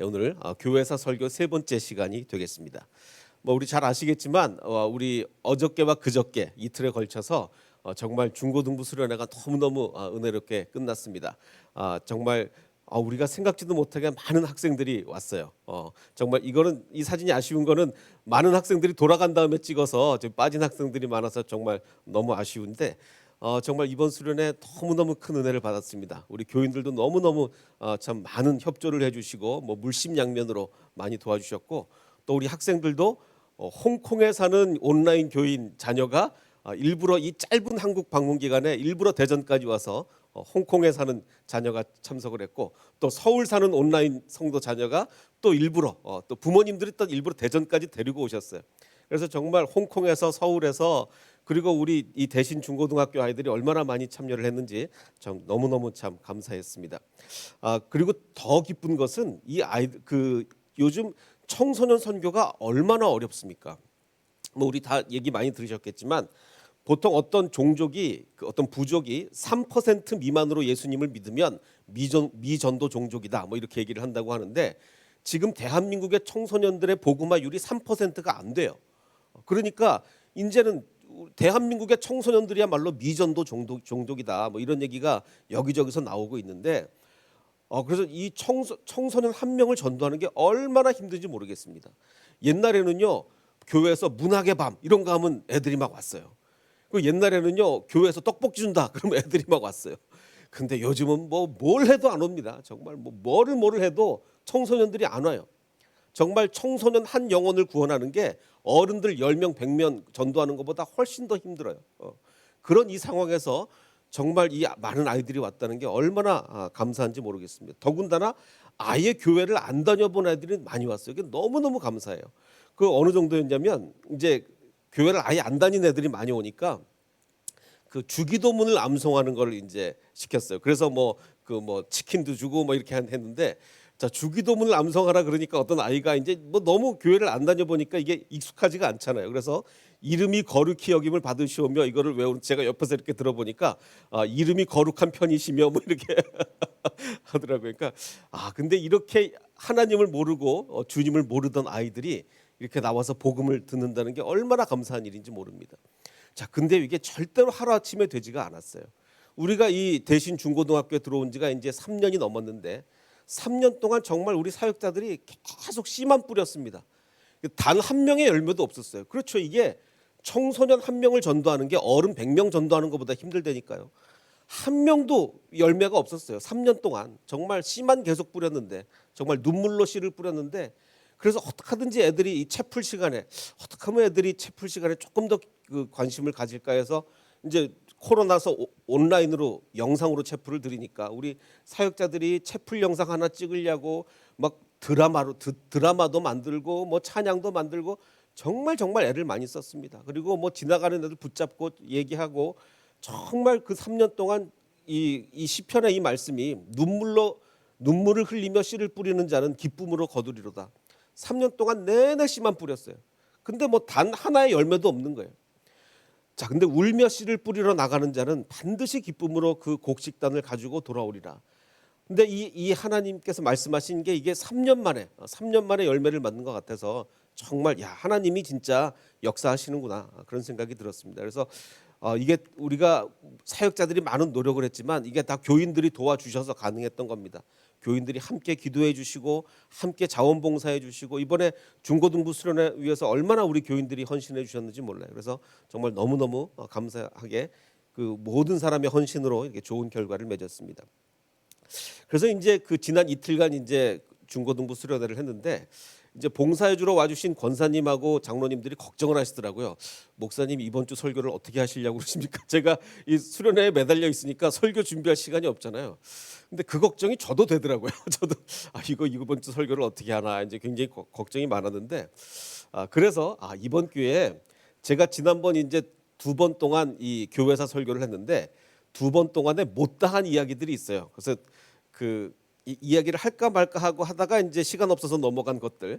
오늘 교회사 설교 세 번째 시간이 되겠습니다. 뭐 우리 잘 아시겠지만 우리 어저께와 그저께 이틀에 걸쳐서 정말 중고등부 수련회가 너무너무 은혜롭게 끝났습니다. 정말 우리가 생각지도 못하게 많은 학생들이 왔어요. 정말 이거는 이 사진이 아쉬운 거는 많은 학생들이 돌아간 다음에 찍어서 지금 빠진 학생들이 많아서 정말 너무 아쉬운데 정말 이번 수련회 너무너무 큰 은혜를 받았습니다. 우리 교인들도 너무너무 참 많은 협조를 해주시고 뭐 물심양면으로 많이 도와주셨고 또 우리 학생들도 홍콩에 사는 온라인 교인 자녀가 일부러 이 짧은 한국 방문 기간에 일부러 대전까지 와서 홍콩에 사는 자녀가 참석을 했고 또 서울 사는 온라인 성도 자녀가 또 일부러 또 부모님들이 또 일부러 대전까지 데리고 오셨어요. 그래서 정말 홍콩에서 서울에서 그리고 우리 이 대신 중고등학교 아이들이 얼마나 많이 참여를 했는지 참 너무너무 참 감사했습니다. 그리고 더 기쁜 것은 이 요즘 청소년 선교가 얼마나 어렵습니까? 뭐 우리 다 얘기 많이 들으셨겠지만 보통 어떤 종족이 어떤 부족이 3% 미만으로 예수님을 믿으면 미전도 종족이다 뭐 이렇게 얘기를 한다고 하는데 지금 대한민국의 청소년들의 복음화율이 3%가 안 돼요. 그러니까 이제는 대한민국의 청소년들이야말로 미전도 종족이다 뭐 이런 얘기가 여기저기서 나오고 있는데 그래서 이 청소년 한 명을 전도하는 게 얼마나 힘든지 모르겠습니다. 옛날에는요 교회에서 문학의 밤 이런 거 하면 애들이 막 왔어요. 그 옛날에는요 교회에서 떡볶이 준다 그러면 애들이 막 왔어요. 근데 요즘은 뭐 뭘 해도 안 옵니다. 정말 뭐 뭐를 해도 청소년들이 안 와요. 정말 청소년 한 영혼을 구원하는 게 어른들 10명, 100명 전도하는 것보다 훨씬 더 힘들어요. 그런 이 상황에서 정말 이 많은 아이들이 왔다는 게 얼마나 감사한지 모르겠습니다. 더군다나 아예 교회를 안 다녀본 아이들이 많이 왔어요. 이게 너무너무 감사해요. 그 어느 정도였냐면 이제 교회를 아예 안 다닌 애들이 많이 오니까 그 주기도문을 암송하는 걸 이제 시켰어요. 그래서 뭐 치킨도 주고 뭐 이렇게 했는데 자 주기도문을 암송하라 그러니까 어떤 아이가 이제 뭐 너무 교회를 안 다녀보니까 이게 익숙하지가 않잖아요. 그래서 이름이 거룩히 여김을 받으시오며 이거를 외우는 제가 옆에서 이렇게 들어보니까 이름이 거룩한 편이시며 뭐 이렇게 하더라고요. 그러니까 근데 이렇게 하나님을 모르고 주님을 모르던 아이들이 이렇게 나와서 복음을 듣는다는 게 얼마나 감사한 일인지 모릅니다. 자, 근데 이게 절대로 하루아침에 되지가 않았어요. 우리가 이 대신 중고등학교에 들어온 지가 이제 3년이 넘었는데 3년 동안 정말 우리 사역자들이 계속 씨만 뿌렸습니다. 단 한 명의 열매도 없었어요. 그렇죠. 이게 청소년 한 명을 전도하는 게 어른 100명 전도하는 것보다 힘들다니까요. 한 명도 열매가 없었어요. 3년 동안 정말 씨만 계속 뿌렸는데 정말 눈물로 씨를 뿌렸는데 그래서 어떻게 하든지 애들이 이 채플 시간에 어떻게 하면 애들이 채플 시간에 조금 더 그 관심을 가질까 해서 이제 코로나서 온라인으로 영상으로 채플을 드리니까 우리 사역자들이 채플 영상 하나 찍으려고 막 드라마도 만들고 뭐 찬양도 만들고 정말 애를 많이 썼습니다. 그리고 뭐 지나가는 애들 붙잡고 얘기하고 정말 그 3년 동안 이 시편의 이 말씀이 눈물을 흘리며 씨를 뿌리는 자는 기쁨으로 거두리로다. 3년 동안 내내 씨만 뿌렸어요. 근데 뭐 단 하나의 열매도 없는 거예요. 자, 근데 울며 씨를 뿌리러 나가는 자는 반드시 기쁨으로 그 곡식단을 가지고 돌아오리라. 근데 이 하나님께서 말씀하신 게 이게 3년 만에 열매를 맞는 것 같아서 정말 하나님이 진짜 역사하시는구나 그런 생각이 들었습니다. 그래서 이게 우리가 사역자들이 많은 노력을 했지만 이게 다 교인들이 도와주셔서 가능했던 겁니다. 교인들이 함께 기도해 주시고 함께 자원봉사해 주시고 이번에 중고등부 수련회 위해서 얼마나 우리 교인들이 헌신해 주셨는지 몰라요. 그래서 정말 너무너무 감사하게 그 모든 사람의 헌신으로 이렇게 좋은 결과를 맺었습니다. 그래서 이제 그 지난 이틀간 이제 중고등부 수련회를 했는데 이제 봉사해 주러 와주신 권사님하고 장로님들이 걱정을 하시더라고요. 목사님 이번 주 설교를 어떻게 하시려고 그러십니까? 제가 이 수련회에 매달려 있으니까 설교 준비할 시간이 없잖아요. 근데 그 걱정이 저도 되더라고요. 저도 이번 주 설교를 어떻게 하나 이제 굉장히 걱정이 많았는데 그래서 이번 기회에 제가 지난번 이제 2번 동안 이 교회사 설교를 했는데 2번 동안에 못다한 이야기들이 있어요. 그래서 이 이야기를 할까 말까 하고 하다가 이제 시간 없어서 넘어간 것들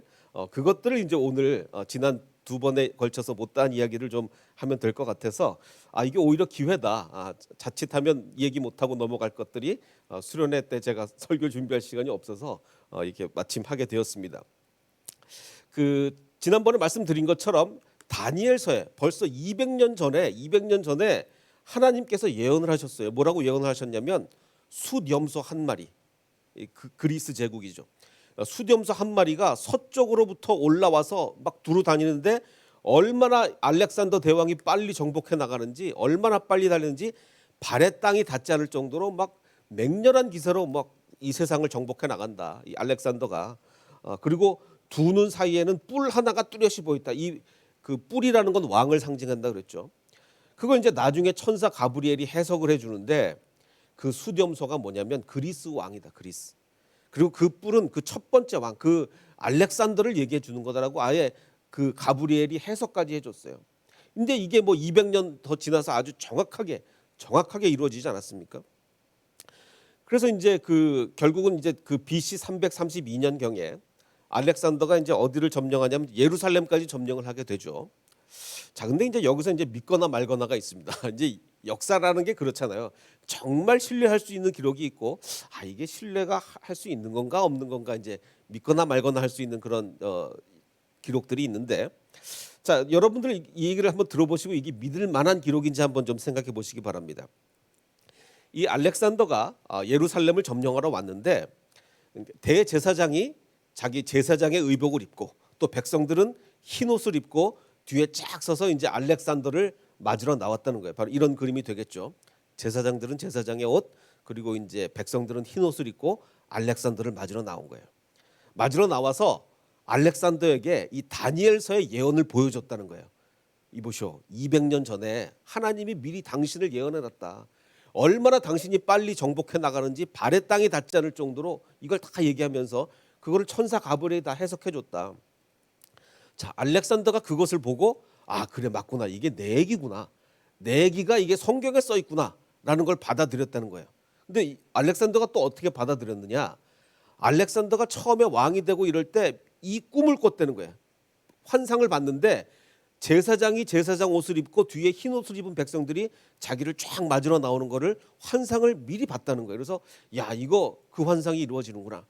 그것들을 이제 오늘 지난 두 번에 걸쳐서 못다한 이야기를 좀 하면 될 것 같아서 이게 오히려 기회다. 자칫하면 얘기 못하고 넘어갈 것들이 수련회 때 제가 설교 준비할 시간이 없어서 이렇게 마침 하게 되었습니다. 지난번에 말씀드린 것처럼 다니엘서에 벌써 200년 전에 하나님께서 예언을 하셨어요. 뭐라고 예언을 하셨냐면 숫염소 한 마리, 그리스 제국이죠. 숫염소 한 마리가 서쪽으로부터 올라와서 막 두루 다니는데 얼마나 알렉산더 대왕이 빨리 정복해 나가는지, 얼마나 빨리 달리는지 발의 땅이 닿지 않을 정도로 막 맹렬한 기세로 막 이 세상을 정복해 나간다. 이 알렉산더가. 그리고 두 눈 사이에는 뿔 하나가 뚜렷이 보였다. 그 뿔이라는 건 왕을 상징한다 그랬죠. 그걸 이제 나중에 천사 가브리엘이 해석을 해주는데 그 숫염소가 뭐냐면 그리스 왕이다. 그리스. 그리고 그 뿔은 그 첫 번째 왕, 그 알렉산더를 얘기해 주는 거다라고 아예 그 가브리엘이 해석까지 해줬어요. 근데 이게 뭐 200년 더 지나서 아주 정확하게 이루어지지 않았습니까? 그래서 이제 결국은 이제 그 BC 332년 경에 알렉산더가 이제 어디를 점령하냐면 예루살렘까지 점령을 하게 되죠. 자, 근데 이제 여기서 이제 믿거나 말거나가 있습니다. 이제 역사라는 게 그렇잖아요. 정말 신뢰할 수 있는 기록이 있고, 이게 신뢰가 할 수 있는 건가 없는 건가 이제 믿거나 말거나 할 수 있는 그런 기록들이 있는데, 자, 여러분들 이 얘기를 한번 들어보시고 이게 믿을 만한 기록인지 한번 좀 생각해 보시기 바랍니다. 이 알렉산더가 예루살렘을 점령하러 왔는데 대제사장이 자기 제사장의 의복을 입고 또 백성들은 흰 옷을 입고 뒤에 쫙 서서 이제 알렉산더를 맞으러 나왔다는 거예요. 바로 이런 그림이 되겠죠. 제사장들은 제사장의 옷, 그리고 이제 백성들은 흰 옷을 입고 알렉산더를 맞으러 나온 거예요. 맞으러 나와서 알렉산더에게 이 다니엘서의 예언을 보여줬다는 거예요. 이보시오, 200년 전에 하나님이 미리 당신을 예언해놨다. 얼마나 당신이 빨리 정복해 나가는지 발의 땅이 닿지 않을 정도로 이걸 다 얘기하면서 그거를 천사 가브리엘이 다 해석해줬다. 자, 알렉산더가 그것을 보고 그래 맞구나, 이게 내 얘기구나, 내 얘기가 이게 성경에 써 있구나라는 걸 받아들였다는 거예요. 근데 알렉산더가 또 어떻게 받아들였느냐? 알렉산더가 처음에 왕이 되고 이럴 때 이 꿈을 꿨다는 거예요. 환상을 봤는데 제사장이 제사장 옷을 입고 뒤에 흰 옷을 입은 백성들이 자기를 쫙 맞으러 나오는 거를 환상을 미리 봤다는 거예요. 그래서 야, 이거 그 환상이 이루어지는구나.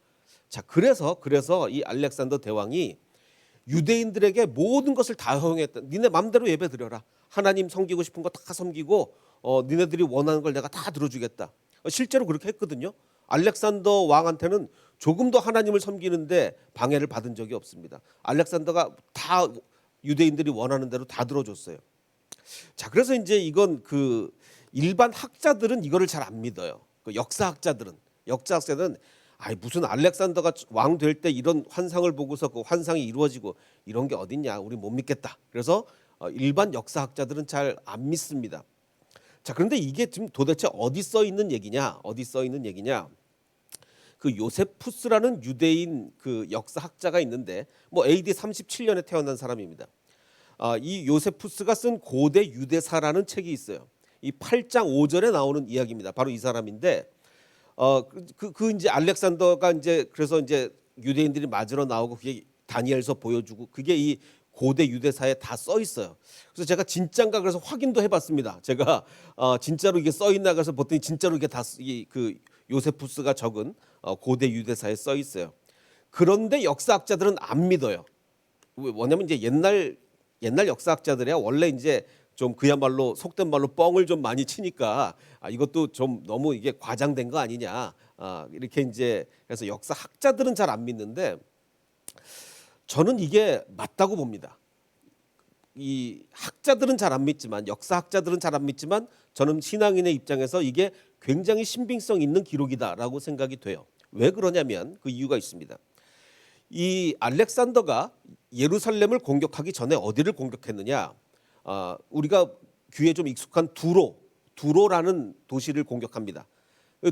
자, 그래서 이 알렉산더 대왕이 유대인들에게 모든 것을 다 허용했다. 니네 맘대로 예배 드려라. 하나님 섬기고 싶은 거 다 섬기고 니네들이 원하는 걸 내가 다 들어주겠다. 실제로 그렇게 했거든요. 알렉산더 왕한테는 조금도 하나님을 섬기는데 방해를 받은 적이 없습니다. 알렉산더가 다 유대인들이 원하는 대로 다 들어줬어요. 자, 그래서 이제 이건 일반 학자들은 이거를 잘 안 믿어요. 역사학자들은 무슨 알렉산더가 왕 될 때 이런 환상을 보고서 그 환상이 이루어지고 이런 게 어딨냐, 우리 못 믿겠다. 그래서 일반 역사학자들은 잘 안 믿습니다. 자, 그런데 이게 지금 도대체 어디 써 있는 얘기냐? 그 요세푸스라는 유대인 그 역사학자가 있는데 뭐 AD 37년에 태어난 사람입니다. 이 요세푸스가 쓴 고대 유대사라는 책이 있어요. 이 8장 5절에 나오는 이야기입니다. 바로 이 사람인데 이제 알렉산더가 이제 그래서 이제 유대인들이 맞으러 나오고 그게 다니엘서 보여주고 그게 이 고대 유대사에 다 써 있어요. 그래서 제가 진짜인가 그래서 확인도 해봤습니다. 제가 진짜로 이게 써 있나 그래서 봤더니 진짜로 이게 다 그 요세푸스가 적은 고대 유대사에 써 있어요. 그런데 역사학자들은 안 믿어요. 뭐냐면 이제 옛날 역사학자들이야 원래 이제 좀 그야말로 속된 말로 뻥을 좀 많이 치니까 이것도 좀 너무 이게 과장된 거 아니냐 이렇게 이제 그래서 역사학자들은 잘 안 믿는데 저는 이게 맞다고 봅니다. 이 학자들은 잘 안 믿지만 역사학자들은 잘 안 믿지만 저는 신앙인의 입장에서 이게 굉장히 신빙성 있는 기록이다라고 생각이 돼요. 왜 그러냐면 그 이유가 있습니다. 이 알렉산더가 예루살렘을 공격하기 전에 어디를 공격했느냐? 우리가 귀에 좀 익숙한 두로라는 도시를 공격합니다.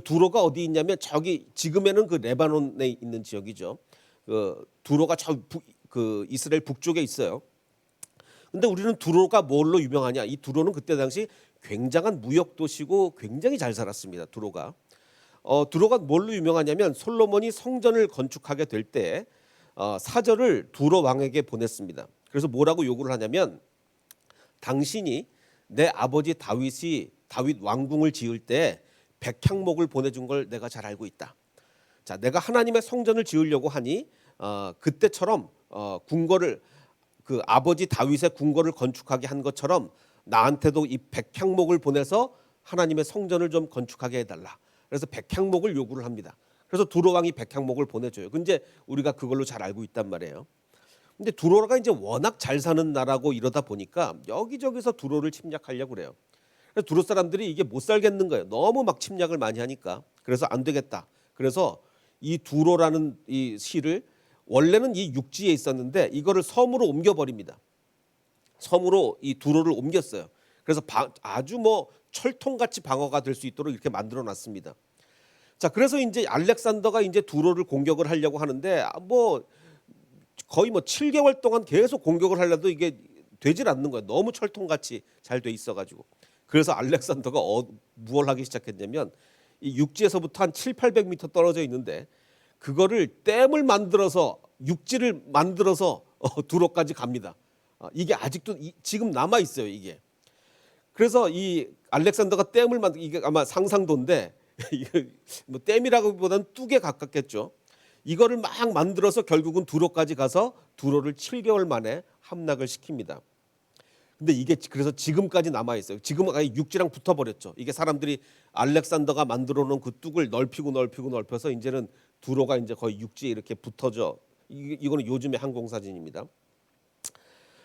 두로가 어디 있냐면 저기 지금에는 그 레바논에 있는 지역이죠. 두로가 그 이스라엘 북쪽에 있어요. 근데 우리는 두로가 뭘로 유명하냐? 이 두로는 그때 당시 굉장한 무역 도시고 굉장히 잘 살았습니다. 두로가 뭘로 유명하냐면 솔로몬이 성전을 건축하게 될 때 사절을 두로 왕에게 보냈습니다. 그래서 뭐라고 요구를 하냐면 당신이 내 아버지 다윗 왕궁을 지을 때 백향목을 보내준 걸 내가 잘 알고 있다. 자, 내가 하나님의 성전을 지으려고 하니 그때처럼 궁궐을 그 아버지 다윗의 궁궐을 건축하게 한 것처럼 나한테도 이 백향목을 보내서 하나님의 성전을 좀 건축하게 해달라. 그래서 백향목을 요구를 합니다. 그래서 두로 왕이 백향목을 보내줘요. 근데 우리가 그걸로 잘 알고 있단 말이에요. 근데 두로가 이제 워낙 잘 사는 나라고 이러다 보니까 여기저기서 두로를 침략하려고 그래요. 그래서 두로 사람들이 이게 못 살겠는 거예요. 너무 막 침략을 많이 하니까. 그래서 안 되겠다. 그래서 이 두로라는 이 시를 원래는 이 육지에 있었는데 이거를 섬으로 옮겨버립니다. 섬으로 이 두로를 옮겼어요. 그래서 아주 뭐 철통같이 방어가 될 수 있도록 이렇게 만들어 놨습니다. 자, 그래서 이제 알렉산더가 이제 두로를 공격을 하려고 하는데 뭐 거의 뭐 7개월 동안 계속 공격을 하려도 이게 되질 않는 거예요. 너무 철통같이 잘 돼 있어가지고. 그래서 알렉산더가 무엇을 하기 시작했냐면 이 육지에서부터 한 700~800m 떨어져 있는데 그거를 댐을 만들어서 육지를 만들어서 두로까지 갑니다. 이게 아직도 지금 남아 있어요, 이게. 그래서 이 알렉산더가 댐을 이게 아마 상상도인데 이게 뭐 댐이라기보다는 뚝에 가깝겠죠. 이거를 막 만들어서 결국은 두로까지 가서 두로를 7개월 만에 함락을 시킵니다. 근데 이게 그래서 지금까지 남아 있어요. 지금은 아예 육지랑 붙어버렸죠. 이게 사람들이 알렉산더가 만들어 놓은 그 뚝을 넓혀서 이제는 두로가 이제 거의 육지에 이렇게 붙어져. 이거는 요즘의 항공사진입니다.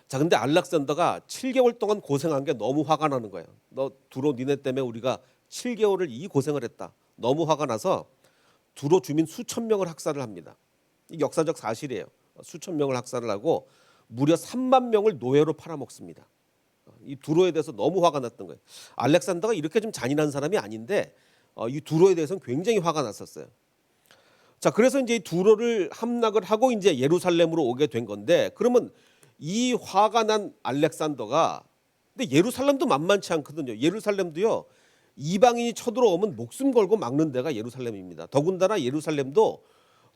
자, 근데 알렉산더가 7개월 동안 고생한 게 너무 화가 나는 거예요. 너 두로 니네 때문에 우리가 7개월을 이 고생을 했다. 너무 화가 나서 두로 주민 수천 명을 학살을 합니다. 이 역사적 사실이에요. 수천 명을 학살을 하고 무려 3만 명을 노예로 팔아먹습니다. 이 두로에 대해서 너무 화가 났던 거예요. 알렉산더가 이렇게 좀 잔인한 사람이 아닌데 이 두로에 대해서는 굉장히 화가 났었어요. 자, 그래서 이제 이 두로를 함락을 하고 이제 예루살렘으로 오게 된 건데 그러면 이 화가 난 알렉산더가 근데 예루살렘도 만만치 않거든요. 예루살렘도요. 이방인이 쳐들어오면 목숨 걸고 막는 데가 예루살렘입니다. 더군다나 예루살렘도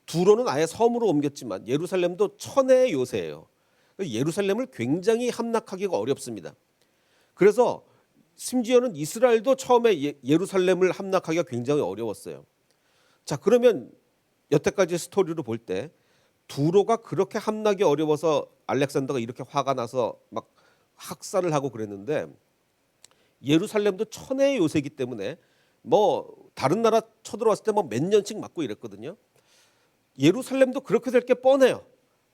두로는 아예 섬으로 옮겼지만 예루살렘도 천혜의 요새예요. 예루살렘을 굉장히 함락하기가 어렵습니다. 그래서 심지어는 이스라엘도 처음에 예루살렘을 함락하기가 굉장히 어려웠어요. 자, 그러면 여태까지 스토리로 볼 때 두로가 그렇게 함락이 어려워서 알렉산더가 이렇게 화가 나서 막 학살을 하고 그랬는데 예루살렘도 천혜의 요새이기 때문에 뭐 다른 나라 쳐들어왔을 때 뭐 몇 년씩 맞고 이랬거든요. 예루살렘도 그렇게 될 게 뻔해요.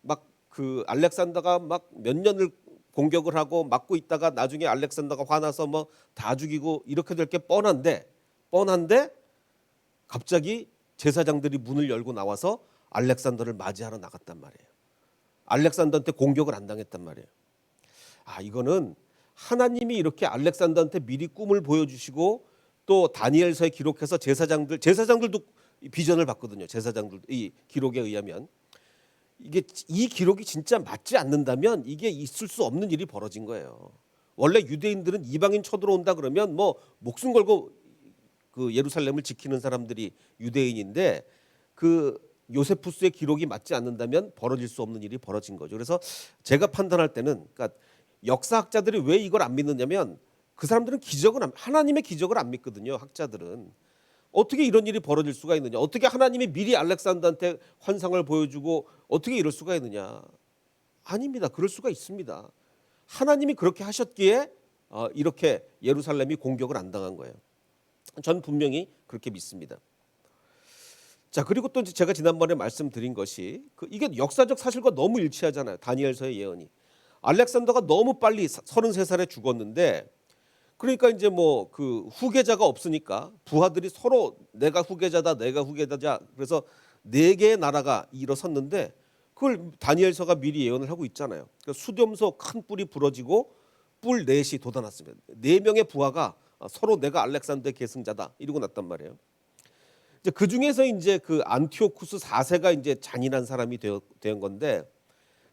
막 그 알렉산더가 막 몇 년을 공격을 하고 막고 있다가 나중에 알렉산더가 화나서 뭐 다 죽이고 이렇게 될 게 뻔한데 갑자기 제사장들이 문을 열고 나와서 알렉산더를 맞이하러 나갔단 말이에요. 알렉산더한테 공격을 안 당했단 말이에요. 이거는 하나님이 이렇게 알렉산더한테 미리 꿈을 보여주시고 또 다니엘서에 기록해서 제사장들도 비전을 봤거든요. 제사장들 이 기록에 의하면 이 기록이 진짜 맞지 않는다면 이게 있을 수 없는 일이 벌어진 거예요. 원래 유대인들은 이방인 쳐들어온다 그러면 뭐 목숨 걸고 그 예루살렘을 지키는 사람들이 유대인인데 그 요세푸스의 기록이 맞지 않는다면 벌어질 수 없는 일이 벌어진 거죠. 그래서 제가 판단할 때는 그러니까 역사학자들이 왜 이걸 안 믿느냐면 그 사람들은 하나님의 기적을 안 믿거든요. 학자들은 어떻게 이런 일이 벌어질 수가 있느냐? 어떻게 하나님이 미리 알렉산더한테 환상을 보여주고 어떻게 이럴 수가 있느냐? 아닙니다. 그럴 수가 있습니다. 하나님이 그렇게 하셨기에 이렇게 예루살렘이 공격을 안 당한 거예요. 전 분명히 그렇게 믿습니다. 자, 그리고 또 제가 지난번에 말씀드린 것이 이게 역사적 사실과 너무 일치하잖아요. 다니엘서의 예언이. 알렉산더가 너무 빨리 33살에 죽었는데 그러니까 이제 뭐 그 후계자가 없으니까 부하들이 서로 내가 후계자다. 그래서 4개의 나라가 일어섰는데 그걸 다니엘서가 미리 예언을 하고 있잖아요. 그러니까 수렴소 큰 뿔이 부러지고 뿔 넷이 돋아났습니다. 4명의 부하가 서로 내가 알렉산더의 계승자다 이러고 났단 말이에요. 이제 그 중에서 이제 그 안티오쿠스 4세가 이제 잔인한 사람이 된 건데,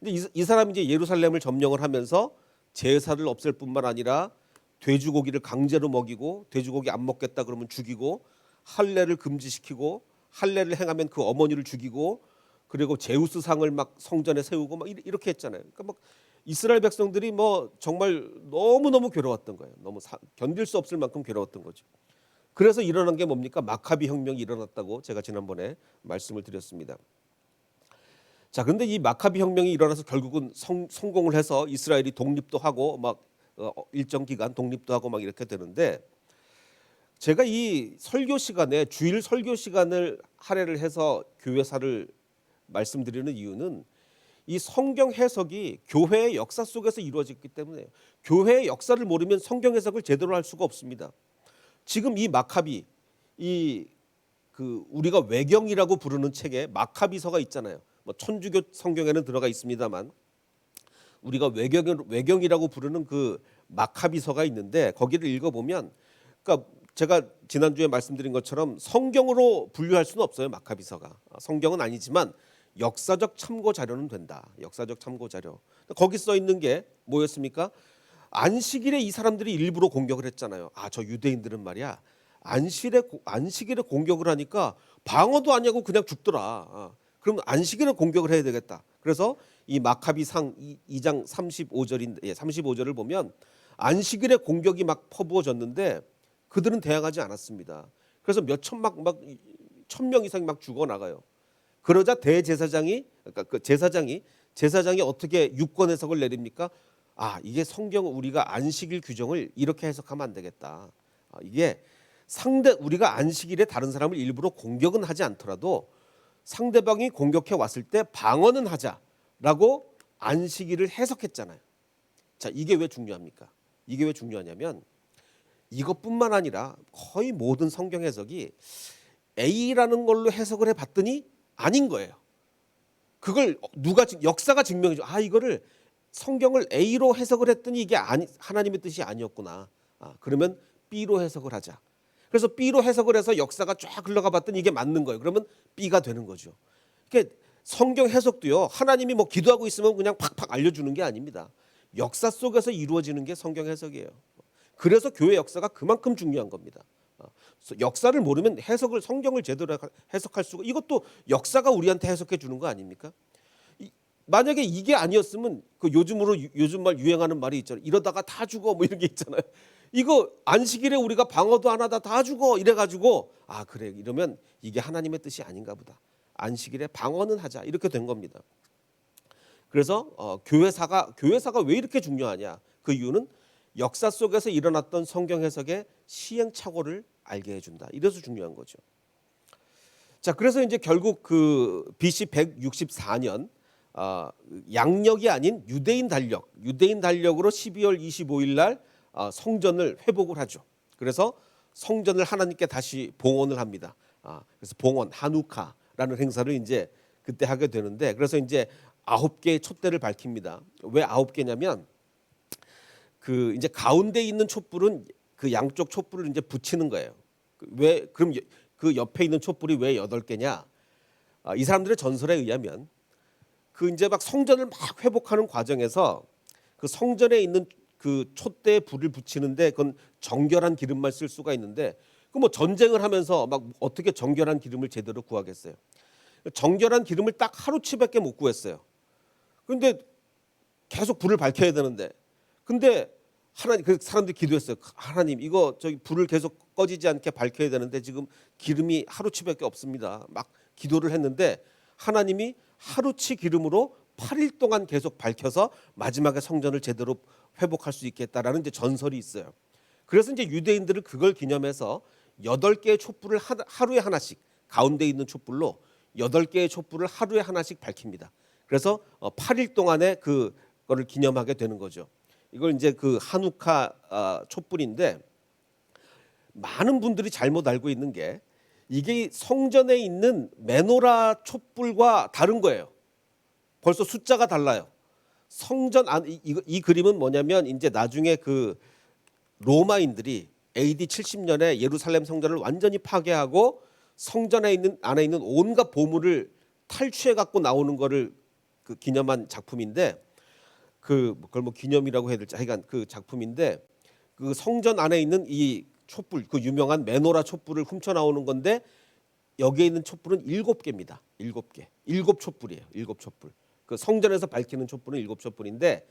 근데 이 사람이 이제 예루살렘을 점령을 하면서 제사를 없앨 뿐만 아니라 돼지고기를 강제로 먹이고 돼지고기 안 먹겠다 그러면 죽이고 할례를 금지시키고 할례를 행하면 그 어머니를 죽이고 그리고 제우스 상을 막 성전에 세우고 막 이렇게 했잖아요. 그러니까 막 이스라엘 백성들이 뭐 정말 너무너무 괴로웠던 거예요. 너무 견딜 수 없을 만큼 괴로웠던 거죠. 그래서 일어난 게 뭡니까? 마카비 혁명이 일어났다고 제가 지난번에 말씀을 드렸습니다. 자, 그런데 이 마카비 혁명이 일어나서 결국은 성공을 해서 이스라엘이 독립도 하고 막 일정 기간 독립도 하고 막 이렇게 되는데, 제가 이 설교 시간에 주일 설교 시간을 할애를 해서 교회사를 말씀드리는 이유는 이 성경 해석이 교회의 역사 속에서 이루어졌기 때문에, 교회의 역사를 모르면 성경 해석을 제대로 할 수가 없습니다. 지금 이 마카비, 우리가 외경이라고 부르는 책에 마카비서가 있잖아요. 뭐 천주교 성경에는 들어가 있습니다만 우리가 외경이라고 부르는 그 마카비서가 있는데, 거기를 읽어보면, 그러니까 제가 지난주에 말씀드린 것처럼 성경으로 분류할 수는 없어요. 마카비서가 성경은 아니지만 역사적 참고 자료는 된다. 역사적 참고 자료. 거기 써 있는 게 뭐였습니까? 안식일에 이 사람들이 일부러 공격을 했잖아요. 저 유대인들은 말이야, 안식일에 공격을 하니까 방어도 안 하고 그냥 죽더라. 그럼 안식일에 공격을 해야 되겠다. 그래서 이 마카비상 2장 35절인데 35절을 보면 안식일에 공격이 막 퍼부어졌는데 그들은 대항하지 않았습니다. 그래서 몇 천막 막 1,000명 이상이 막 죽어 나가요. 그러자 대제사장이, 그러니까 그 제사장이 어떻게 유권 해석을 내립니까? 이게 성경, 우리가 안식일 규정을 이렇게 해석하면 안 되겠다. 이게 우리가 안식일에 다른 사람을 일부러 공격은 하지 않더라도 상대방이 공격해 왔을 때 방어는 하자라고 안식일을 해석했잖아요. 자, 이게 왜 중요합니까? 이게 왜 중요하냐면 이것뿐만 아니라 거의 모든 성경 해석이 A라는 걸로 해석을 해봤더니 아닌 거예요. 그걸 역사가 증명해 줘. 이거를 성경을 A로 해석을 했더니 이게 하나님의 뜻이 아니었구나. 그러면 B로 해석을 하자. 그래서 B로 해석을 해서 역사가 쫙 흘러가 봤더니 이게 맞는 거예요. 그러면 B가 되는 거죠. 그러니까 성경 해석도요, 하나님이 뭐 기도하고 있으면 그냥 팍팍 알려주는 게 아닙니다. 역사 속에서 이루어지는 게 성경 해석이에요. 그래서 교회 역사가 그만큼 중요한 겁니다. 역사를 모르면 성경을 제대로 해석할 수가, 이것도 역사가 우리한테 해석해 주는 거 아닙니까? 만약에 이게 아니었으면 요즘 말 유행하는 말이 있잖아요. 이러다가 다 죽어 뭐 이런 게 있잖아요. 이거 안식일에 우리가 방어도 안 하다 다 죽어 이래가지고 그래, 이러면 이게 하나님의 뜻이 아닌가 보다. 안식일에 방어는 하자, 이렇게 된 겁니다. 그래서 교회사가 왜 이렇게 중요하냐? 그 이유는 역사 속에서 일어났던 성경 해석의 시행착오를 알게 해준다. 이래서 중요한 거죠. 자, 그래서 이제 결국 그 BC 164년 양력이 아닌 유대인 달력으로 12월 25일 날 성전을 회복을 하죠. 그래서 성전을 하나님께 다시 봉헌을 합니다. 그래서 봉헌 하누카라는 행사를 이제 그때 하게 되는데, 그래서 이제 9개의 촛대를 밝힙니다. 왜 9개냐면 그 이제 가운데 있는 촛불은 그 양쪽 촛불을 이제 붙이는 거예요. 그럼 그 옆에 있는 촛불이 왜 8개냐? 이 사람들의 전설에 의하면 그 이제 막 성전을 막 회복하는 과정에서 그 성전에 있는 그 촛대에 불을 붙이는데 그건 정결한 기름만 쓸 수가 있는데, 그 뭐 전쟁을 하면서 막 어떻게 정결한 기름을 제대로 구하겠어요? 정결한 기름을 딱 하루치밖에 못 구했어요. 그런데 계속 불을 밝혀야 되는데, 근데 그 사람들이 기도했어요. 하나님, 이거 불을 계속 꺼지지 않게 밝혀야 되는데 지금 기름이 하루치밖에 없습니다. 막 기도를 했는데 하나님이 하루치 기름으로 8일 동안 계속 밝혀서 마지막에 성전을 제대로 회복할 수 있겠다라는 이제 전설이 있어요. 그래서 이제 유대인들은 그걸 기념해서 8개의 촛불을 하루에 하나씩, 가운데 있는 촛불로 8개의 촛불을 하루에 하나씩 밝힙니다. 그래서 8일 동안에 그거를 기념하게 되는 거죠. 이걸 이제 그 하누카 촛불인데, 많은 분들이 잘못 알고 있는 게 이게 성전에 있는 메노라 촛불과 다른 거예요. 벌써 숫자가 달라요. 성전 안, 이 그림은 뭐냐면 이제 나중에 그 로마인들이 AD 70년에 예루살렘 성전을 완전히 파괴하고 성전에 있는 안에 있는 온갖 보물을 탈취해 갖고 나오는 거를 그 기념한 작품인데, 그걸 뭐 기념이라고 해야 될지 하여간 그 작품인데, 그 성전 안에 있는 이 촛불, 그 유명한 메노라 촛불을 훔쳐 나오는 건데, 여기에 있는 촛불은 7개입니다. 7개. 7촛불이에요. 7촛불. 그 성전에서 밝히는 촛불은 7촛불인데,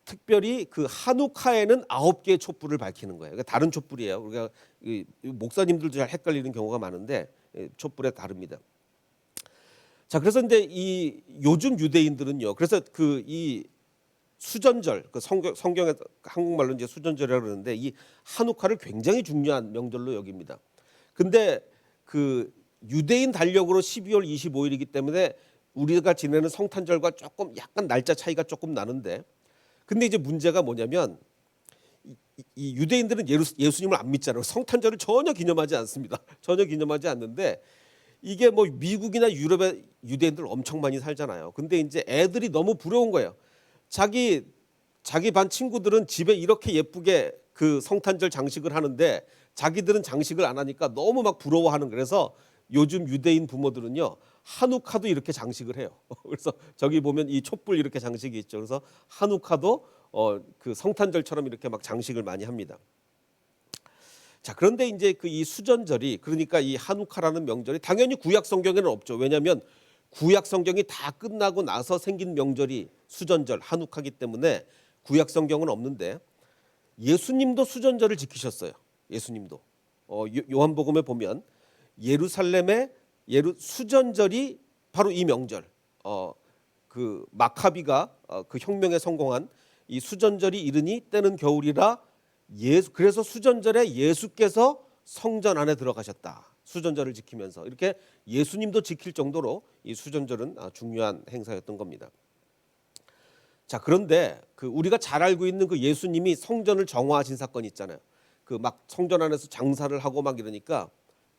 특별히 그 한우카에는 9개의 촛불을 밝히는 거예요. 그러니까 다른 촛불이에요. 우리가 이 목사님들도 잘 헷갈리는 경우가 많은데 촛불에 다릅니다. 자, 그래서 이제 이 요즘 유대인들은요. 그래서 그 이 수전절, 그 성경에 한국말로 이제 수전절이라고 그러는데 이 한우카를 굉장히 중요한 명절로 여깁니다. 근데 그 유대인 달력으로 12월 25일이기 때문에 우리가 지내는 성탄절과 조금 약간 날짜 차이가 조금 나는데, 근데 이제 문제가 뭐냐면 이 유대인들은 예수님을 안 믿잖아요. 성탄절을 전혀 기념하지 않습니다. 전혀 기념하지 않는데, 이게 뭐 미국이나 유럽의 유대인들 엄청 많이 살잖아요. 근데 이제 애들이 너무 부러운 거예요. 자기 반 친구들은 집에 이렇게 예쁘게 그 성탄절 장식을 하는데 자기들은 장식을 안 하니까 너무 막 부러워하는. 그래서 요즘 유대인 부모들은요, 한우카도 이렇게 장식을 해요. 그래서 저기 보면 이 촛불 이렇게 장식이 있죠. 그래서 한우카도 그 성탄절처럼 이렇게 막 장식을 많이 합니다. 자, 그런데 이제 그 이 수전절이, 그러니까 이 한우카라는 명절이 당연히 구약 성경에는 없죠. 왜냐하면 구약 성경이 다 끝나고 나서 생긴 명절이 수전절 한우카기 때문에 구약 성경은 없는데, 예수님도 수전절을 지키셨어요. 예수님도 요한복음에 보면 예루살렘의 수전절이 바로 이 명절, 그 마카비가 그 혁명에 성공한 이 수전절이 이르니 때는 겨울이라, 그래서 수전절에 예수께서 성전 안에 들어가셨다. 수전절을 지키면서 이렇게 예수님도 지킬 정도로 이 수전절은 중요한 행사였던 겁니다. 자, 그런데 그 우리가 잘 알고 있는 그 예수님이 성전을 정화하신 사건이 있잖아요. 그 막 성전 안에서 장사를 하고 막 이러니까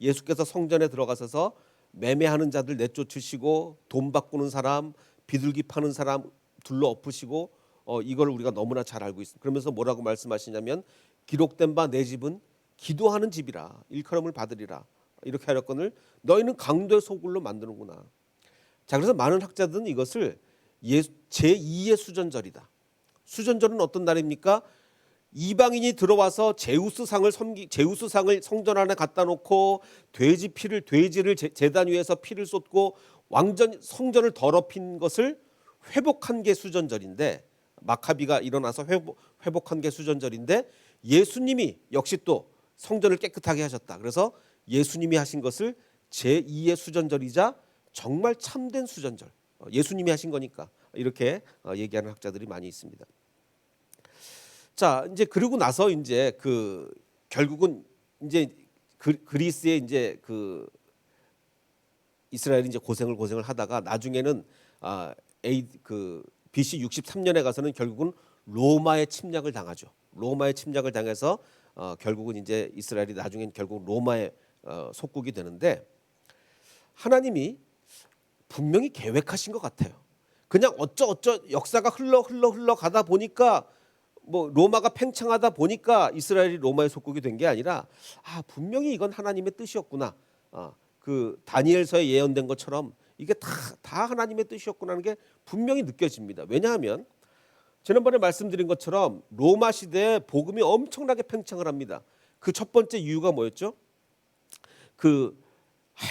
예수께서 성전에 들어가셔서 매매하는 자들 내쫓으시고 돈 바꾸는 사람, 비둘기 파는 사람 둘러 엎으시고, 이걸 우리가 너무나 잘 알고 있습니다. 그러면서 뭐라고 말씀하시냐면, 기록된 바 내 집은 기도하는 집이라 일컬음을 받으리라. 이렇게 하였거늘 너희는 강도의 소굴로 만드는구나. 자, 그래서 많은 학자들은 이것을 제2의 수전절이다. 수전절은 어떤 날입니까? 이방인이 들어와서 제우스상을 성전 안에 갖다 놓고 돼지를 제단 위에서 피를 쏟고 완전 성전을 더럽힌 것을 회복한 게 수전절인데, 마카비가 일어나서 회복한 게 수전절인데, 예수님이 역시 또 성전을 깨끗하게 하셨다. 그래서 예수님이 하신 것을 제2의 수전절이자 정말 참된 수전절, 예수님이 하신 거니까 이렇게 얘기하는 학자들이 많이 있습니다. 자, 이제 그러고 나서 이제 그 결국은 이제 그리스의 이제 그 이스라엘이 이제 고생을 하다가 나중에는 그 BC 63년에 가서는 결국은 로마의 침략을 당하죠. 로마의 침략을 당해서 결국은 이제 이스라엘이 나중엔 결국 로마의 속국이 되는데, 하나님이 분명히 계획하신 것 같아요. 그냥 어쩌 역사가 흘러 가다 보니까, 뭐 로마가 팽창하다 보니까 이스라엘이 로마의 속국이 된 게 아니라, 분명히 이건 하나님의 뜻이었구나. 그 다니엘서에 예언된 것처럼 이게 다 하나님의 뜻이었구나는 게 분명히 느껴집니다. 왜냐하면 지난번에 말씀드린 것처럼 로마 시대에 복음이 엄청나게 팽창을 합니다. 그 첫 번째 이유가 뭐였죠? 그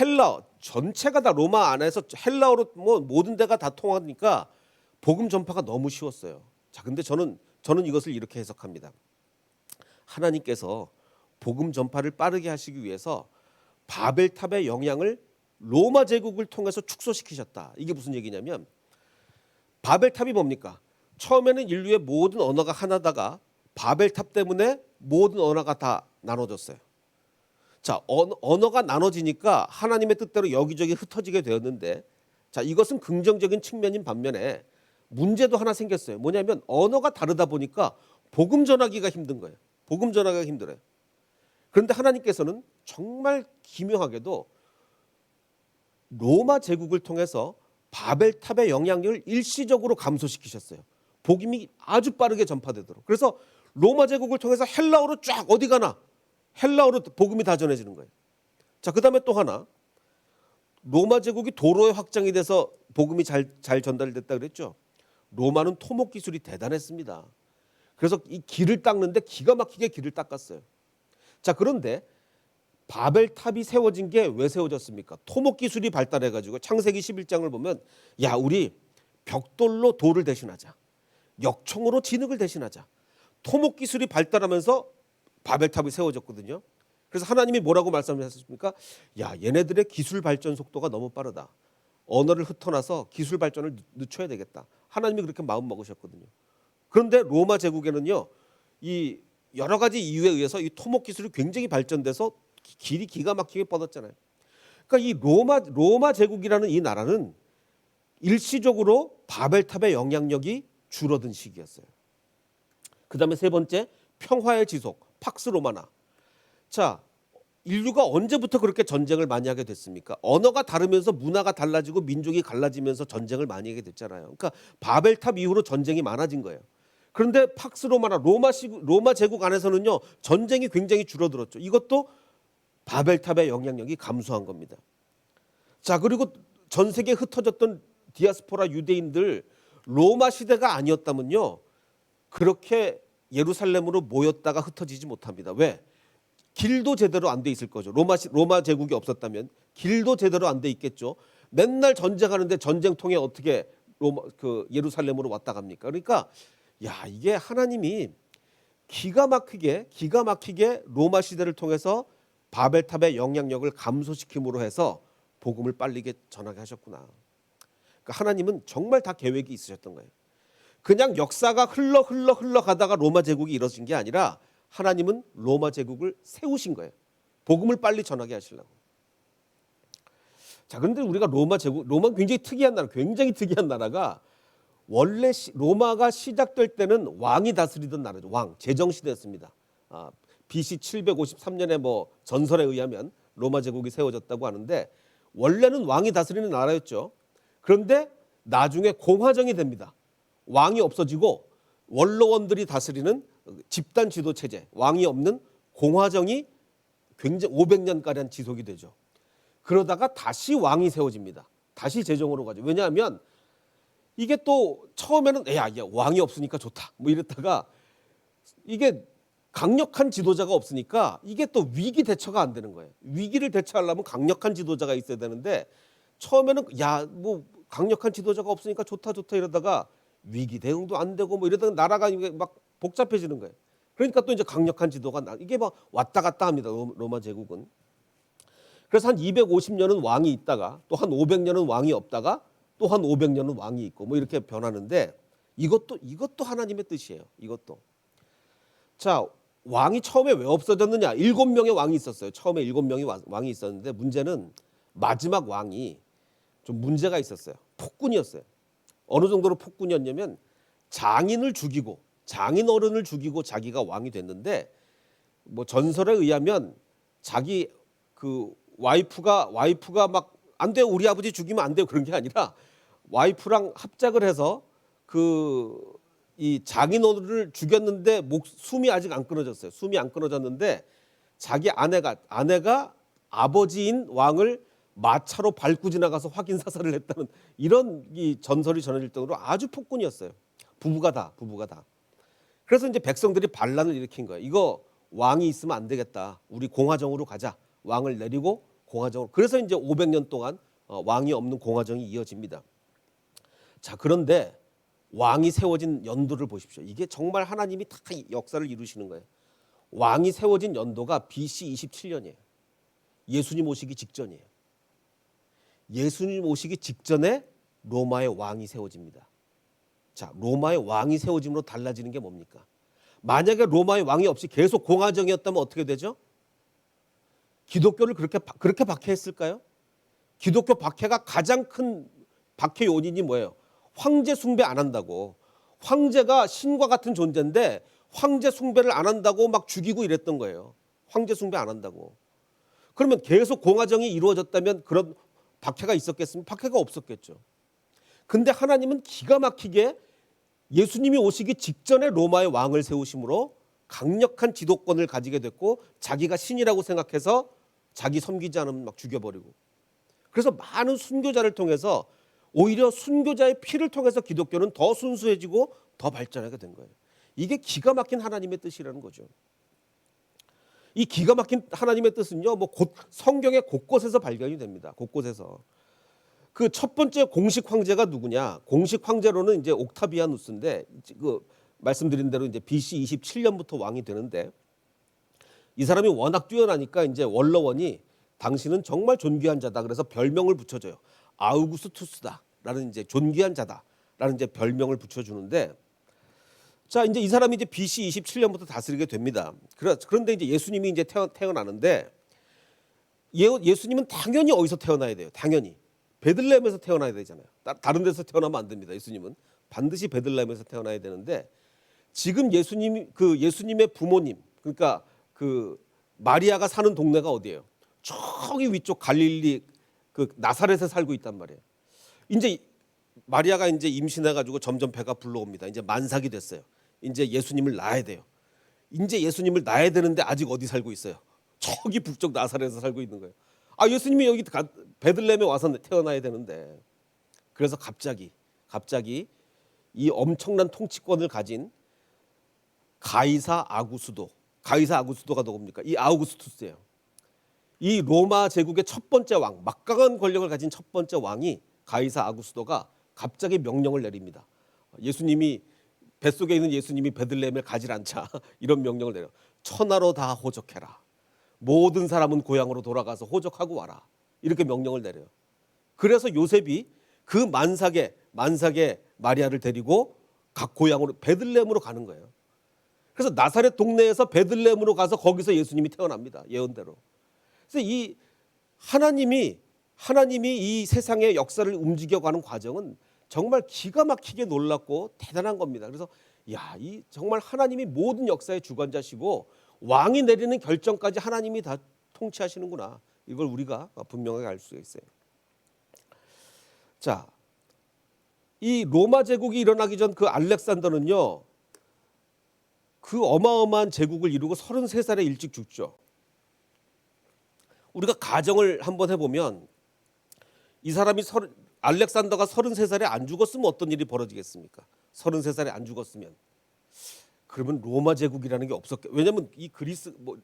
헬라어 전체가 다 로마 안에서 헬라어로 뭐 모든 데가 다 통하니까 복음 전파가 너무 쉬웠어요. 자, 근데 저는 이것을 이렇게 해석합니다. 하나님께서 복음 전파를 빠르게 하시기 위해서 바벨탑의 영향을 로마 제국을 통해서 축소시키셨다. 이게 무슨 얘기냐면, 바벨탑이 뭡니까? 처음에는 인류의 모든 언어가 하나다가 바벨탑 때문에 모든 언어가 다 나눠졌어요. 자, 언어가 나눠지니까 하나님의 뜻대로 여기저기 흩어지게 되었는데, 자, 이것은 긍정적인 측면인 반면에 문제도 하나 생겼어요. 뭐냐면 언어가 다르다 보니까 복음 전하기가 힘든 거예요. 복음 전하기가 힘들어요. 그런데 하나님께서는 정말 기묘하게도 로마 제국을 통해서 바벨탑의 영향력을 일시적으로 감소시키셨어요. 복음이 아주 빠르게 전파되도록. 그래서 로마 제국을 통해서 헬라어로 쫙 어디 가나 헬라어로 복음이 다 전해지는 거예요. 자, 그다음에 또 하나, 로마 제국이 도로에 확장이 돼서 복음이 잘 전달됐다 그랬죠. 로마는 토목 기술이 대단했습니다. 그래서 이 길을 닦는데 기가 막히게 길을 닦았어요. 자, 그런데 바벨탑이 세워진 게 왜 세워졌습니까? 토목 기술이 발달해가지고 창세기 11장을 보면, 야, 우리 벽돌로 돌을 대신하자. 역청으로 진흙을 대신하자. 토목 기술이 발달하면서 바벨탑이 세워졌거든요. 그래서 하나님이 뭐라고 말씀하셨습니까? 야, 얘네들의 기술 발전 속도가 너무 빠르다. 언어를 흩어놔서 기술 발전을 늦춰야 되겠다. 하나님이 그렇게 마음 먹으셨거든요. 그런데 로마 제국에는요, 이 여러 가지 이유에 의해서 이 토목 기술이 굉장히 발전돼서 길이 기가 막히게 뻗었잖아요. 그러니까 이 로마 제국이라는 이 나라는 일시적으로 바벨탑의 영향력이 줄어든 시기였어요. 그다음에 세 번째, 평화의 지속, 팍스 로마나. 자, 인류가 언제부터 그렇게 전쟁을 많이 하게 됐습니까? 언어가 다르면서 문화가 달라지고 민족이 갈라지면서 전쟁을 많이 하게 됐잖아요. 그러니까 바벨탑 이후로 전쟁이 많아진 거예요. 그런데 팍스 로마나 로마 제국 안에서는요, 전쟁이 굉장히 줄어들었죠. 이것도 바벨탑의 영향력이 감소한 겁니다. 자, 그리고 전 세계에 흩어졌던 디아스포라 유대인들, 로마 시대가 아니었다면요, 그렇게 예루살렘으로 모였다가 흩어지지 못합니다. 왜? 길도 제대로 안 돼 있을 거죠. 로마 제국이 없었다면 길도 제대로 안 돼 있겠죠. 맨날 전쟁하는데 전쟁통에 어떻게 예루살렘으로 왔다 갑니까? 그러니까 야, 이게 하나님이 기가 막히게 로마 시대를 통해서 바벨탑의 영향력을 감소시킴으로 해서 복음을 빨리 전하게 하셨구나. 그러니까 하나님은 정말 다 계획이 있으셨던 거예요. 그냥 역사가 흘러 가다가 로마 제국이 이루어진 게 아니라 하나님은 로마 제국을 세우신 거예요. 복음을 빨리 전하게 하시려고. 자, 그런데 우리가 로마 굉장히 특이한 나라가 원래 로마가 시작될 때는 왕이 다스리던 나라죠. 제정 시대였습니다. BC 753년에 뭐 전설에 의하면 로마 제국이 세워졌다고 하는데 원래는 왕이 다스리는 나라였죠. 그런데 나중에 공화정이 됩니다. 왕이 없어지고 원로원들이 다스리는 집단 지도 체제, 왕이 없는 공화정이 굉장히 500년가량 지속이 되죠. 그러다가 다시 왕이 세워집니다. 다시 제정으로 가죠. 왜냐하면 이게 또 처음에는 야, 왕이 없으니까 좋다 뭐 이랬다가 이게 강력한 지도자가 없으니까 이게 또 위기 대처가 안 되는 거예요. 위기를 대처하려면 강력한 지도자가 있어야 되는데 처음에는 뭐 강력한 지도자가 없으니까 좋다 이러다가 위기 대응도 안 되고 뭐 이러다가 나라가 막 복잡해지는 거예요. 그러니까 또 이제 강력한 지도가 이게 막 왔다 갔다 합니다. 로마 제국은. 그래서 한 250년은 왕이 있다가 또 한 500년은 왕이 없다가 또 한 500년은 왕이 있고 뭐 이렇게 변하는데 이것도 하나님의 뜻이에요. 이것도. 자, 왕이 처음에 왜 없어졌느냐? 7명의 왕이 있었어요. 처음에 7명의 왕이 있었는데 문제는 마지막 왕이 좀 문제가 있었어요. 폭군이었어요. 어느 정도로 폭군이었냐면 장인 어른을 죽이고 자기가 왕이 됐는데 뭐 전설에 의하면 자기 그 와이프가 막 안 돼요, 우리 아버지 죽이면 안 돼요, 그런 게 아니라 와이프랑 합작을 해서 이 장인 어른을 죽였는데 숨이 아직 안 끊어졌어요. 숨이 안 끊어졌는데 자기 아내가 아버지인 왕을 마차로 밟고 지나가서 확인 사살을 했다는 이런 이 전설이 전해질 정도로 아주 폭군이었어요. 부부가 다. 그래서 이제 백성들이 반란을 일으킨 거예요. 이거 왕이 있으면 안 되겠다. 우리 공화정으로 가자. 왕을 내리고 공화정으로. 그래서 이제 500년 동안 왕이 없는 공화정이 이어집니다. 자, 그런데 왕이 세워진 연도를 보십시오. 이게 정말 하나님이 다 역사를 이루시는 거예요. 왕이 세워진 연도가 BC 27년이에요. 예수님 오시기 직전이에요. 예수님 오시기 직전에 로마의 왕이 세워집니다. 자, 로마의 왕이 세워짐으로 달라지는 게 뭡니까? 만약에 로마의 왕이 없이 계속 공화정이었다면 어떻게 되죠? 기독교를 그렇게 박해했을까요? 기독교 박해가 가장 큰 박해 요인이 뭐예요? 황제 숭배 안 한다고. 황제가 신과 같은 존재인데 황제 숭배를 안 한다고 막 죽이고 이랬던 거예요. 황제 숭배 안 한다고. 그러면 계속 공화정이 이루어졌다면 그런 박해가 있었겠습니까? 박해가 없었겠죠. 근데 하나님은 기가 막히게 예수님이 오시기 직전에 로마의 왕을 세우심으로 강력한 지도권을 가지게 됐고 자기가 신이라고 생각해서 자기 섬기지 않으면 막 죽여버리고. 그래서 많은 순교자를 통해서 오히려 순교자의 피를 통해서 기독교는 더 순수해지고 더 발전하게 된 거예요. 이게 기가 막힌 하나님의 뜻이라는 거죠. 이 기가 막힌 하나님의 뜻은요, 뭐 성경의 곳곳에서 발견이 됩니다. 곳곳에서. 그 첫 번째 공식 황제가 누구냐? 공식 황제로는 이제 옥타비아누스인데 그 말씀드린 대로 이제 BC 27년부터 왕이 되는데 이 사람이 워낙 뛰어나니까 이제 원로원이 당신은 정말 존귀한 자다. 그래서 별명을 붙여줘요. 아우구스투스다라는 이제 존귀한 자다라는 이제 별명을 붙여주는데 자 이제 이 사람이 이제 BC 27년부터 다스리게 됩니다. 그런데 이제 예수님이 이제 태어나는데 예수님은 당연히 어디서 태어나야 돼요. 당연히 베들레헴에서 태어나야 되잖아요. 다른 데서 태어나면 안 됩니다. 예수님은 반드시 베들레헴에서 태어나야 되는데 지금 예수님의 부모님 그러니까 그 마리아가 사는 동네가 어디예요? 저기 위쪽 갈릴리 그 나사렛에 살고 있단 말이에요. 이제 마리아가 이제 임신해가지고 점점 배가 불러옵니다. 이제 만삭이 됐어요. 이제 예수님을 낳아야 돼요. 이제 예수님을 낳아야 되는데 아직 어디 살고 있어요? 저기 북쪽 나사렛에서 살고 있는 거예요. 아 예수님이 여기 베들레헴에 와서 태어나야 되는데 그래서 갑자기 이 엄청난 통치권을 가진 가이사 아구스도가 누굽니까? 이 아우구스투스예요. 이 로마 제국의 첫 번째 왕, 막강한 권력을 가진 첫 번째 왕이 가이사 아구스도가 갑자기 명령을 내립니다. 예수님이 뱃속에 있는 예수님이 베들레헴을 가질 않자 이런 명령을 내려. 천하로 다 호적해라. 모든 사람은 고향으로 돌아가서 호적하고 와라. 이렇게 명령을 내려요. 그래서 요셉이 그 만삭의 마리아를 데리고 각 고향으로 베들레헴으로 가는 거예요. 그래서 나사렛 동네에서 베들레헴으로 가서 거기서 예수님이 태어납니다. 예언대로. 그래서 이 하나님이 이 세상의 역사를 움직여가는 과정은 정말 기가 막히게 놀랍고 대단한 겁니다. 그래서 이 정말 하나님이 모든 역사의 주관자시고 왕이 내리는 결정까지 하나님이 다 통치하시는구나. 이걸 우리가 분명하게 알 수가 있어요. 자, 이 로마 제국이 일어나기 전 그 알렉산더는요. 그 어마어마한 제국을 이루고 33살에 일찍 죽죠. 우리가 가정을 한번 해보면 이 사람이 알렉산더가 33살에 안 죽었으면 어떤 일이 벌어지겠습니까? 33살에 안 죽었으면 그러면 로마 제국이라는 게 없었겠. 왜냐하면 이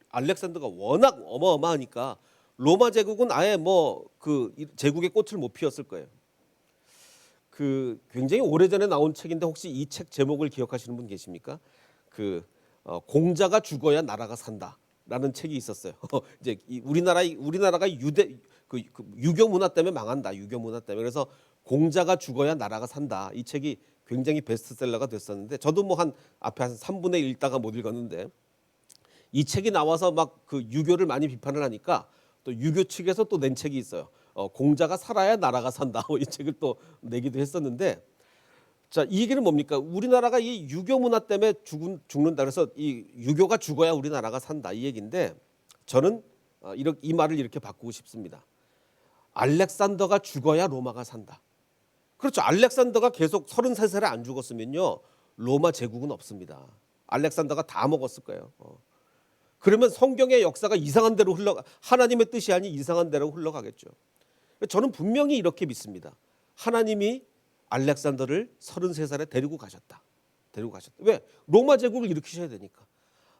알렉산더가 워낙 어마어마하니까 로마 제국은 아예 그 제국의 꽃을 못 피웠을 거예요. 그 굉장히 오래전에 나온 책인데 혹시 이 책 제목을 기억하시는 분 계십니까? 공자가 죽어야 나라가 산다라는 책이 있었어요. 이제 우리나라가 유교 문화 때문에 망한다. 유교 문화 때문에. 그래서 공자가 죽어야 나라가 산다. 이 책이 굉장히 베스트셀러가 됐었는데 저도 앞에 한 3분의 1 읽다가 못 읽었는데 이 책이 나와서 막 그 유교를 많이 비판을 하니까 또 유교 측에서 또 낸 책이 있어요. 공자가 살아야 나라가 산다. 이 책을 또 내기도 했었는데 자, 이 얘기는 뭡니까? 우리나라가 이 유교 문화 때문에 죽는다. 그래서 이 유교가 죽어야 우리나라가 산다. 이 얘기인데 저는 이 말을 이렇게 바꾸고 싶습니다. 알렉산더가 죽어야 로마가 산다. 그렇죠. 알렉산더가 계속 33살에 안 죽었으면요. 로마 제국은 없습니다. 알렉산더가 다 먹었을 거예요. 그러면 성경의 역사가 이상한 대로 하나님의 뜻이 아닌 이상한 대로 흘러가겠죠. 저는 분명히 이렇게 믿습니다. 하나님이 알렉산더를 33살에 데리고 가셨다. 왜? 로마 제국을 일으키셔야 되니까.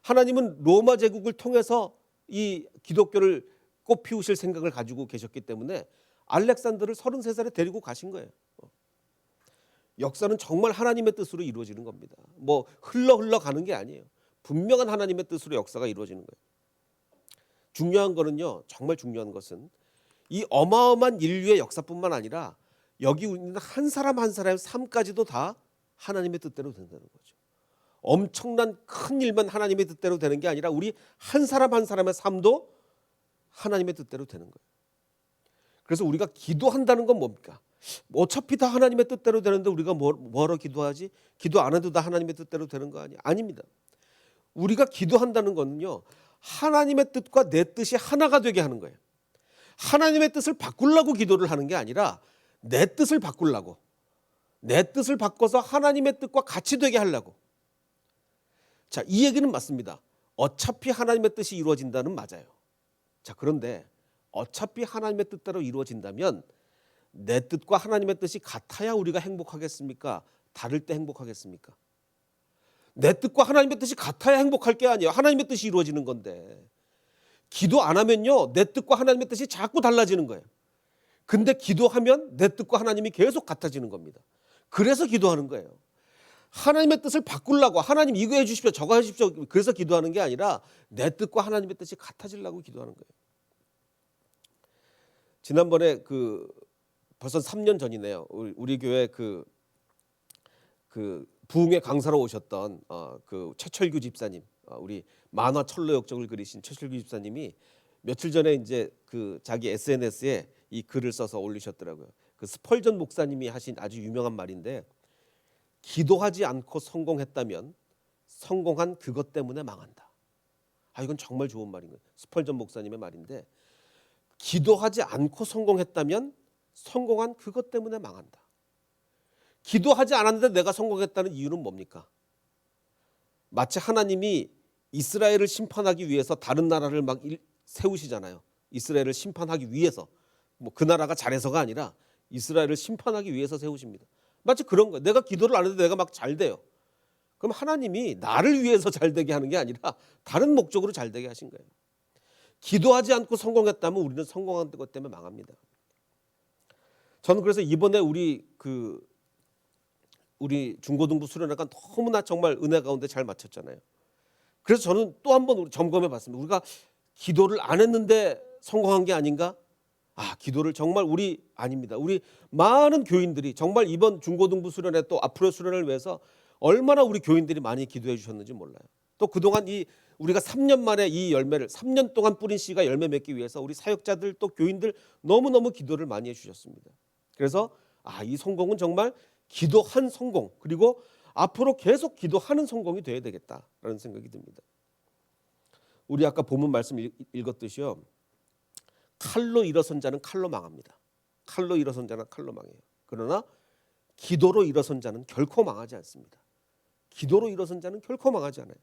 하나님은 로마 제국을 통해서 이 기독교를 꽃피우실 생각을 가지고 계셨기 때문에 알렉산더를 33살에 데리고 가신 거예요. 역사는 정말 하나님의 뜻으로 이루어지는 겁니다. 흘러가는 게 아니에요. 분명한 하나님의 뜻으로 역사가 이루어지는 거예요. 중요한 거는요. 정말 중요한 것은 이 어마어마한 인류의 역사뿐만 아니라 여기 있는 한 사람 한 사람의 삶까지도 다 하나님의 뜻대로 된다는 거죠. 엄청난 큰 일만 하나님의 뜻대로 되는 게 아니라 우리 한 사람 한 사람의 삶도 하나님의 뜻대로 되는 거예요. 그래서 우리가 기도한다는 건 뭡니까? 어차피 다 하나님의 뜻대로 되는데 우리가 뭐하러 기도하지? 기도 안 해도 다 하나님의 뜻대로 되는 거 아니야? 아닙니다. 우리가 기도한다는 건요. 하나님의 뜻과 내 뜻이 하나가 되게 하는 거예요. 하나님의 뜻을 바꾸려고 기도를 하는 게 아니라 내 뜻을 바꾸려고. 내 뜻을 바꿔서 하나님의 뜻과 같이 되게 하려고. 자, 이 얘기는 맞습니다. 어차피 하나님의 뜻이 이루어진다는 맞아요. 자, 그런데 어차피 하나님의 뜻대로 이루어진다면 내 뜻과 하나님의 뜻이 같아야 우리가 행복하겠습니까? 다를 때 행복하겠습니까? 내 뜻과 하나님의 뜻이 같아야 행복할 게 아니에요. 하나님의 뜻이 이루어지는 건데. 기도 안 하면요. 내 뜻과 하나님의 뜻이 자꾸 달라지는 거예요. 근데 기도하면 내 뜻과 하나님이 계속 같아지는 겁니다. 그래서 기도하는 거예요. 하나님의 뜻을 바꾸려고 하나님 이거 해 주십시오 저거 해 주십시오 그래서 기도하는 게 아니라 내 뜻과 하나님의 뜻이 같아지려고 기도하는 거예요. 지난번에 벌써 3년 전이네요. 우리 교회 그 부흥회 강사로 오셨던 최철규 집사님, 우리 만화 철로 역정을 그리신 최철규 집사님이 며칠 전에 이제 자기 SNS에 이 글을 써서 올리셨더라고요. 스펄전 목사님이 하신 아주 유명한 말인데, 기도하지 않고 성공했다면 성공한 그것 때문에 망한다. 이건 정말 좋은 말인 거예요. 스펄전 목사님의 말인데, 기도하지 않고 성공했다면 성공한 그것 때문에 망한다. 기도하지 않았는데 내가 성공했다는 이유는 뭡니까? 마치 하나님이 이스라엘을 심판하기 위해서 다른 나라를 막 세우시잖아요. 이스라엘을 심판하기 위해서, 그 나라가 잘해서가 아니라 이스라엘을 심판하기 위해서 세우십니다. 마치 그런 거예요. 내가 기도를 안 해도 내가 막 잘 돼요. 그럼 하나님이 나를 위해서 잘 되게 하는 게 아니라 다른 목적으로 잘 되게 하신 거예요. 기도하지 않고 성공했다면 우리는 성공한 것 때문에 망합니다. 저는 그래서 이번에 우리 중고등부 수련회가 너무나 정말 은혜 가운데 잘 마쳤잖아요. 그래서 저는 또 한 번 점검해 봤습니다. 우리가 기도를 안 했는데 성공한 게 아닌가? 기도를 정말 아닙니다. 우리 많은 교인들이 정말 이번 중고등부 수련회 또 앞으로 수련을 위해서 얼마나 우리 교인들이 많이 기도해 주셨는지 몰라요. 또 그동안 우리가 3년 만에 이 열매를 3년 동안 뿌린 씨가 열매 맺기 위해서 우리 사역자들 또 교인들 너무너무 기도를 많이 해 주셨습니다. 그래서 이 성공은 정말 기도한 성공, 그리고 앞으로 계속 기도하는 성공이 돼야 되겠다라는 생각이 듭니다. 우리 아까 본문 말씀 읽었듯이요, 칼로 일어선 자는 칼로 망합니다. 칼로 일어선 자는 칼로 망해요. 그러나 기도로 일어선 자는 결코 망하지 않습니다. 기도로 일어선 자는 결코 망하지 않아요.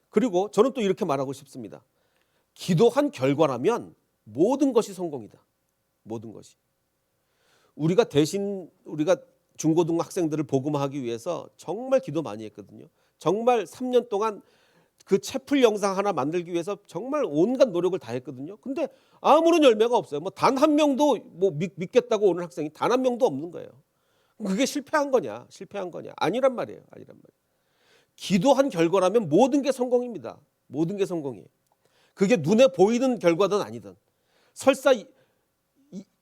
그리고 저는 또 이렇게 말하고 싶습니다. 기도한 결과라면 모든 것이 성공이다. 모든 것이. 우리가 중고등 학생들을 복음화하기 위해서 정말 기도 많이 했거든요. 정말 3년 동안 그 채플 영상 하나 만들기 위해서 정말 온갖 노력을 다 했거든요. 근데 아무런 열매가 없어요. 단 한 명도 믿겠다고 오는 학생이 단 한 명도 없는 거예요. 그게 실패한 거냐? 아니란 말이에요. 기도한 결과라면 모든 게 성공입니다. 모든 게 성공이에요. 그게 눈에 보이는 결과든 아니든. 설사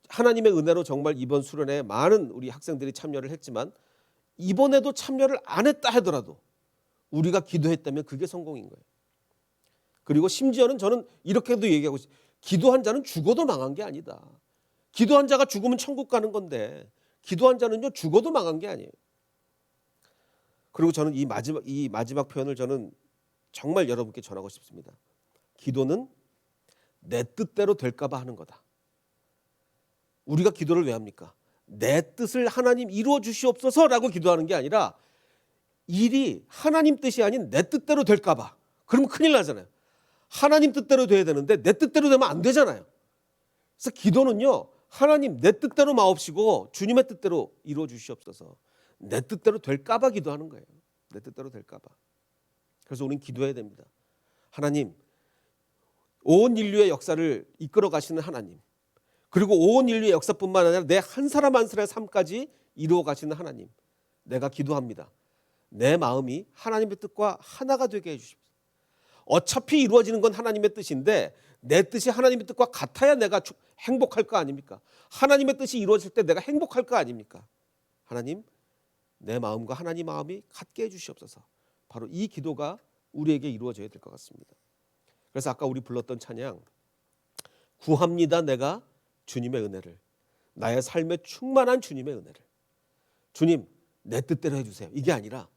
하나님의 은혜로 정말 이번 수련회에 많은 우리 학생들이 참여를 했지만, 이번에도 참여를 안 했다 하더라도 우리가 기도했다면 그게 성공인 거예요. 그리고 심지어는 저는 이렇게도 얘기하고 있어요. 기도한 자는 죽어도 망한 게 아니다. 기도한 자가 죽으면 천국 가는 건데 기도한 자는요 죽어도 망한 게 아니에요. 그리고 저는 이 마지막 표현을 저는 정말 여러분께 전하고 싶습니다. 기도는 내 뜻대로 될까 봐 하는 거다. 우리가 기도를 왜 합니까? 내 뜻을 하나님 이루어 주시옵소서라고 기도하는 게 아니라 일이 하나님 뜻이 아닌 내 뜻대로 될까 봐. 그러면 큰일 나잖아요. 하나님 뜻대로 돼야 되는데 내 뜻대로 되면 안 되잖아요. 그래서 기도는요, 하나님 내 뜻대로 마옵시고 주님의 뜻대로 이루어 주시옵소서. 내 뜻대로 될까 봐 기도하는 거예요. 내 뜻대로 될까 봐. 그래서 우리는 기도해야 됩니다. 하나님, 온 인류의 역사를 이끌어 가시는 하나님, 그리고 온 인류의 역사뿐만 아니라 내 한 사람 한 사람의 삶까지 이루어 가시는 하나님, 내가 기도합니다. 내 마음이 하나님의 뜻과 하나가 되게 해주십시오. 어차피 이루어지는 건 하나님의 뜻인데 내 뜻이 하나님의 뜻과 같아야 내가 행복할 거 아닙니까? 하나님의 뜻이 이루어질 때 내가 행복할 거 아닙니까? 하나님, 내 마음과 하나님 마음이 같게 해주시옵소서. 바로 이 기도가 우리에게 이루어져야 될 것 같습니다. 그래서 아까 우리 불렀던 찬양, 구합니다 내가 주님의 은혜를, 나의 삶에 충만한 주님의 은혜를. 주님, 내 뜻대로 해주세요. 이게 아니라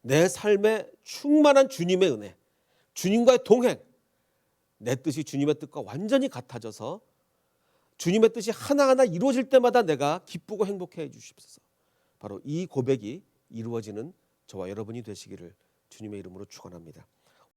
내 삶에 충만한 주님의 은혜, 주님과의 동행, 내 뜻이 주님의 뜻과 완전히 같아져서 주님의 뜻이 하나하나 이루어질 때마다 내가 기쁘고 행복해 해 주십소서. 바로 이 고백이 이루어지는 저와 여러분이 되시기를 주님의 이름으로 축원합니다.